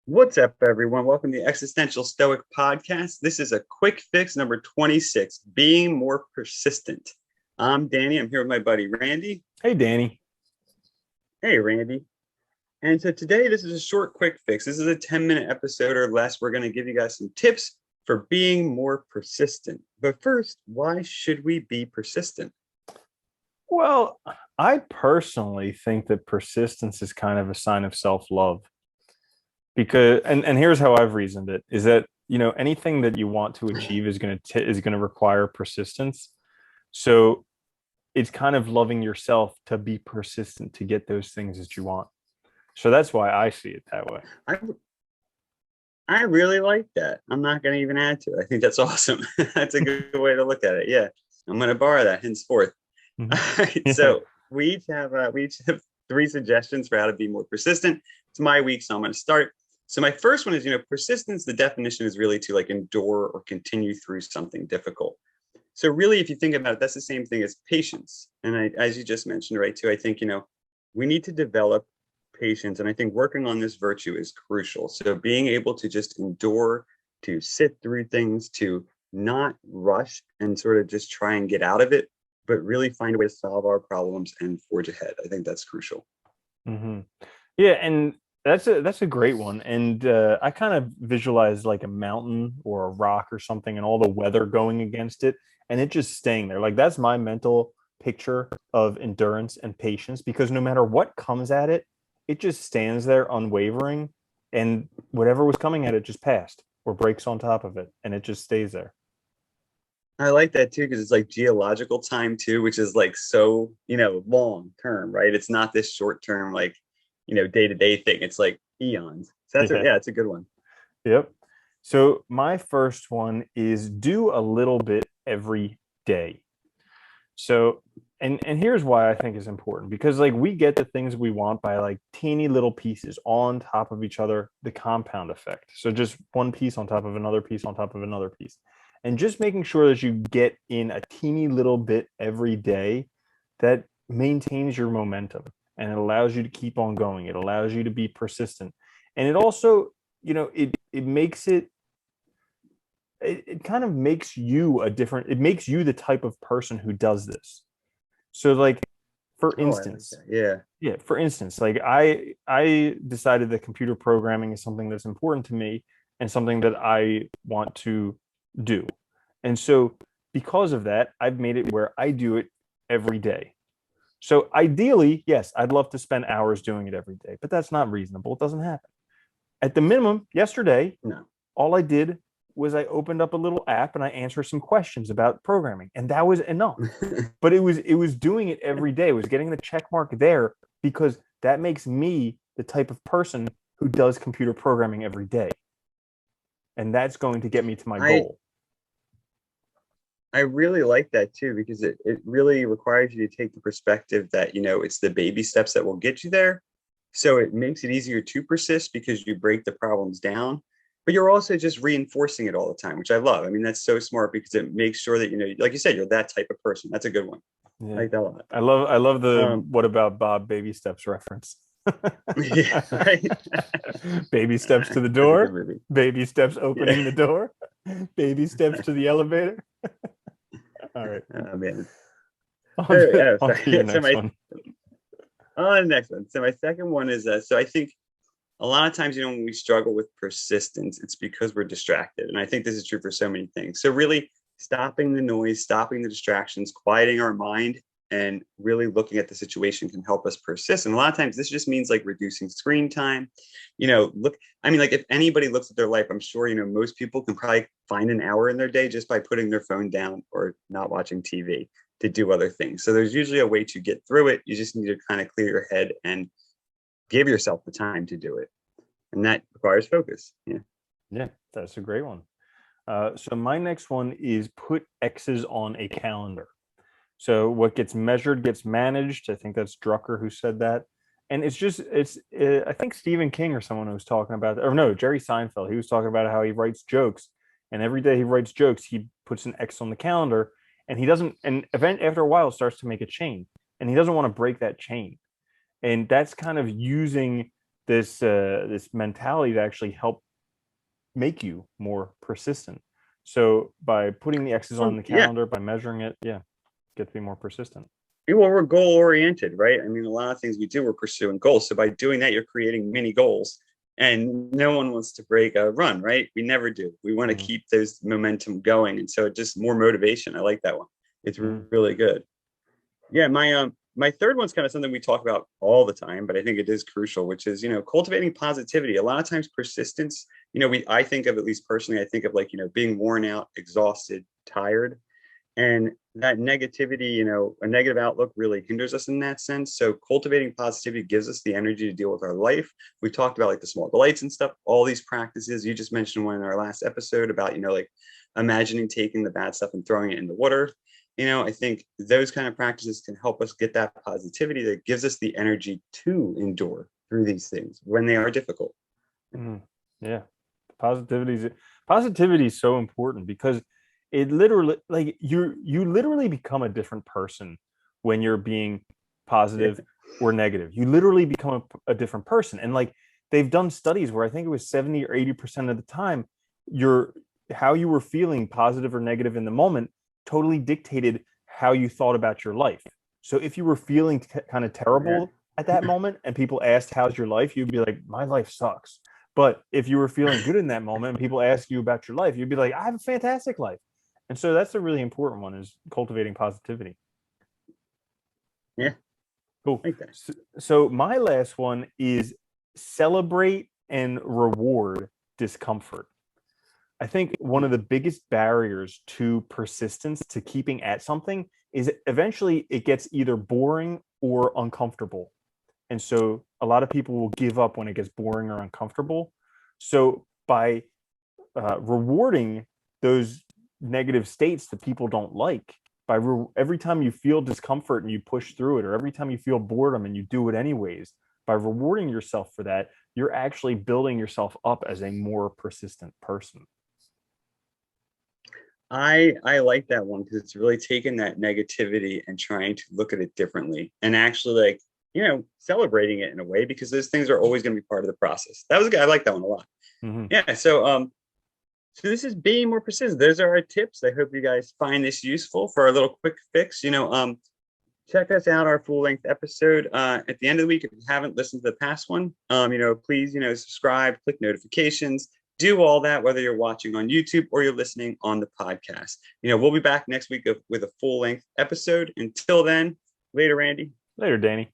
What's up, everyone? Welcome to the Existential Stoic podcast. This is a quick fix number 26, being more persistent. I'm Danny. I'm here with my buddy Randy. Hey, Danny. Hey, Randy. And so today, this is a short, quick fix. This is a 10-minute episode or less. We're going to give you guys some tips for being more persistent. But first, why should we be persistent? Well, I personally think that persistence is kind of a sign of self-love because and here's how I've reasoned it is that anything that you want to achieve is going to require persistence. So it's kind of loving yourself to be persistent to get those things that you want. So that's why I see it that way. I, I really like that. I'm not going to even add to it. I think that's awesome. That's a good way to look at it. Yeah, I'm going to borrow that henceforth. All right, Yeah. so we each have three suggestions for how to be more persistent. It's my week, so I'm going to start. So my first one is, persistence. The definition is really to like endure or continue through something difficult. So really, if you think about it, that's the same thing as patience. And as you just mentioned, right, too, I think we need to develop patience, and I think working on this virtue is crucial. So being able to just endure, to sit through things, to not rush and sort of just try and get out of it, but really find a way to solve our problems and forge ahead. I think that's crucial. hmm Yeah, and that's a great one. And I kind of visualize like a mountain or a rock or something, and all the weather going against it, and it just staying there. Like that's my mental picture of endurance and patience, because no matter what comes at it, it just stands there unwavering, and whatever was coming at it just passed or breaks on top of it, and it just stays there. I like that too, because it's like geological time too, which is like so, long term, right? It's not this short term, like, day to day thing. It's like eons. So Yeah. yeah, it's a good one. Yep. So my first one is do a little bit every day. So and here's why I think is important, because like we get the things we want by like teeny little pieces on top of each other, the compound effect. So just one piece on top of another piece on top of another piece. And just making sure that you get in a teeny little bit every day that maintains your momentum, and it allows you to keep on going. It allows you to be persistent. And it also, it makes it kind of makes you a different, it makes you the type of person who does this. So like, for Oh, I like instance, that. Yeah. yeah, for instance, like I decided that computer programming is something that's important to me and something that I want to do. And so because of that, I've made it where I do it every day. So ideally, yes, I'd love to spend hours doing it every day, but that's not reasonable. It doesn't happen. At the minimum, yesterday, No. all I did was I opened up a little app and I answered some questions about programming, and that was enough. But it was doing it every day. It was getting the check mark there, because that makes me the type of person who does computer programming every day, and that's going to get me to my I goal. I really like that too, because it really requires you to take the perspective that, it's the baby steps that will get you there. So it makes it easier to persist because you break the problems down, but you're also just reinforcing it all the time, which I love. I mean, that's so smart because it makes sure that, like you said, you're that type of person. That's a good one. I Yeah, like that a lot. I love the Um, "what about Bob" baby steps reference. yeah, right. Baby steps to the That's a good door, movie. baby steps Yeah. opening the door, baby steps to the elevator. All right, Oh man. on So, to, yeah, on to your sorry. So next my one. on the next one. So my second one is so I think a lot of times, when we struggle with persistence, it's because we're distracted. And I think this is true for so many things. So really stopping the noise, stopping the distractions, quieting our mind, and really looking at the situation can help us persist. And a lot of times this just means like reducing screen time. I mean, like if anybody looks at their life, I'm sure, most people can probably find an hour in their day just by putting their phone down or not watching TV to do other things. So there's usually a way to get through it. You just need to kind of clear your head and give yourself the time to do it, and that requires focus. Yeah. Yeah, that's a great one. So my next one is put X's on a calendar. So what gets measured gets managed. I think that's Drucker who said that. And I think Stephen King or someone was talking about, or no, Jerry Seinfeld. He was talking about how he writes jokes, and every day he writes jokes, he puts an X on the calendar, and he doesn't. And event after a while, it starts to make a chain, and he doesn't want to break that chain. And that's kind of using this mentality to actually help make you more persistent. So by putting the X's on Well, the yeah. calendar, by measuring it, yeah, get to be more persistent. Well, we're goal oriented, right? I mean, a lot of things we do, we're pursuing goals. So by doing that, you're creating mini goals. And no one wants to break a run, right? We never do. We want to Mhm. keep those momentum going. And so it just more motivation. I like that one. It's Mhm. really good. Yeah, my third one's kind of something we talk about all the time, but I think it is crucial, which is, cultivating positivity. A lot of times persistence, I think of, at least personally, I think of like, being worn out, exhausted, tired. And that negativity, a negative outlook really hinders us in that sense. So cultivating positivity gives us the energy to deal with our life. We talked about like the small delights and stuff, all these practices. You just mentioned one in our last episode about, like imagining taking the bad stuff and throwing it in the water. I think those kind of practices can help us get that positivity that gives us the energy to endure through these things when they are difficult. Mhm. Yeah, positivity is so important because it literally, like, you literally become a different person when you're being Yeah. positive or negative. You literally become a different person. And like they've done studies where I think it was 70 or 80% of the time, your how you were feeling, positive or negative in the moment, totally dictated how you thought about your life. So if you were feeling kind of Yeah. terrible at that moment and people asked how's your life, you'd be like, my life sucks. But if you were feeling good in that moment and people ask you about your life, you'd be like, I have a fantastic life. And so that's a really important one, is cultivating positivity. Yeah. Cool. Like that. So my last one is celebrate and reward discomfort. I think one of the biggest barriers to persistence, to keeping at something, is eventually it gets either boring or uncomfortable. And so a lot of people will give up when it gets boring or uncomfortable. So by rewarding those negative states that people don't like, every time you feel discomfort and you push through it, or every time you feel boredom and you do it anyways, by rewarding yourself for that, you're actually building yourself up as a more persistent person. I like that one because it's really taking that negativity and trying to look at it differently and actually like, celebrating it in a way, because those things are always going to be part of the process. That was good. I like that one a lot. Mm-hmm. Yeah. So this is being more persistent. Those are our tips. I hope you guys find this useful for our little quick fix. Check us out, our full length episode at the end of the week. If you haven't listened to the past one, please, subscribe, click notifications, do all that, whether you're watching on YouTube or you're listening on the podcast. We'll be back next week with a full length episode. Until then, later, Randy. Later, Danny.